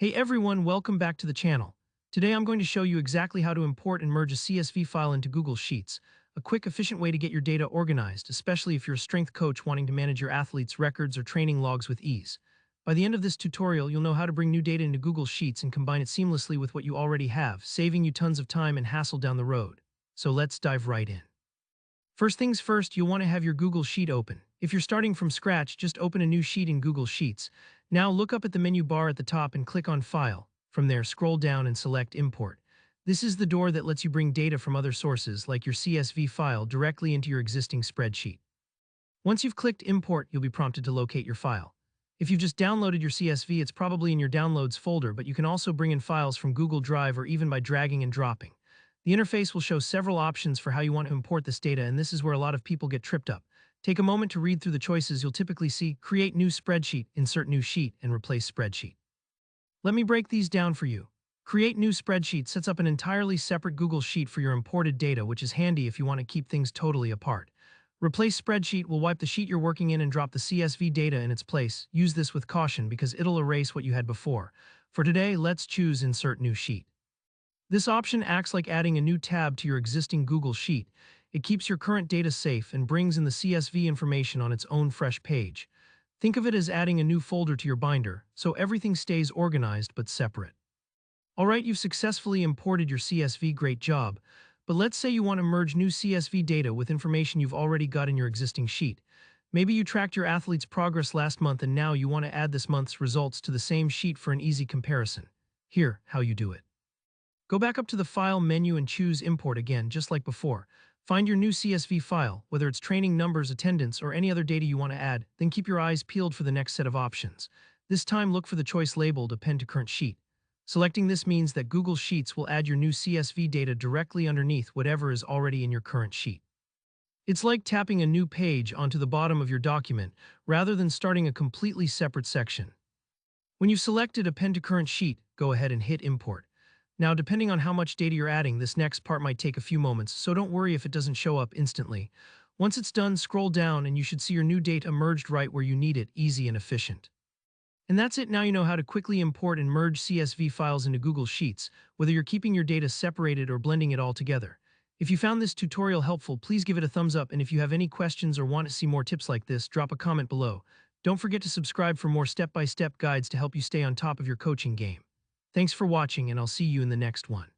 Hey everyone, welcome back to the channel. Today I'm going to show you exactly how to import and merge a CSV file into Google Sheets, a quick, efficient way to get your data organized, especially if you're a strength coach wanting to manage your athletes' records or training logs with ease. By the end of this tutorial, you'll know how to bring new data into Google Sheets and combine it seamlessly with what you already have, saving you tons of time and hassle down the road. So let's dive right in. First things first, you'll want to have your Google Sheet open. If you're starting from scratch, just open a new sheet in Google Sheets. Now look up at the menu bar at the top and click on File. From there, scroll down and select Import. This is the door that lets you bring data from other sources, like your CSV file, directly into your existing spreadsheet. Once you've clicked Import, you'll be prompted to locate your file. If you've just downloaded your CSV, it's probably in your Downloads folder, but you can also bring in files from Google Drive or even by dragging and dropping. The interface will show several options for how you want to import this data, and this is where a lot of people get tripped up. Take a moment to read through the choices. You'll typically see Create New Spreadsheet, Insert New Sheet, and Replace Spreadsheet. Let me break these down for you. Create New Spreadsheet sets up an entirely separate Google Sheet for your imported data, which is handy if you want to keep things totally apart. Replace Spreadsheet will wipe the sheet you're working in and drop the CSV data in its place. Use this with caution because it'll erase what you had before. For today, let's choose Insert New Sheet. This option acts like adding a new tab to your existing Google Sheet. It keeps your current data safe and brings in the CSV information on its own fresh page. Think of it as adding a new folder to your binder, so everything stays organized but separate. Alright, you've successfully imported your CSV, great job. But let's say you want to merge new CSV data with information you've already got in your existing sheet. Maybe you tracked your athlete's progress last month and now you want to add this month's results to the same sheet for an easy comparison. Here, how you do it. Go back up to the File menu and choose Import again, just like before. Find your new CSV file, whether it's training numbers, attendance, or any other data you want to add, then keep your eyes peeled for the next set of options. This time, look for the choice labeled Append to Current Sheet. Selecting this means that Google Sheets will add your new CSV data directly underneath whatever is already in your current sheet. It's like tapping a new page onto the bottom of your document, rather than starting a completely separate section. When you've selected Append to Current Sheet, go ahead and hit Import. Now, depending on how much data you're adding, this next part might take a few moments, so don't worry if it doesn't show up instantly. Once it's done, scroll down and you should see your new data emerged right where you need it, easy and efficient. And that's it. Now you know how to quickly import and merge CSV files into Google Sheets, whether you're keeping your data separated or blending it all together. If you found this tutorial helpful, please give it a thumbs up, and if you have any questions or want to see more tips like this, drop a comment below. Don't forget to subscribe for more step-by-step guides to help you stay on top of your coaching game. Thanks for watching, and I'll see you in the next one.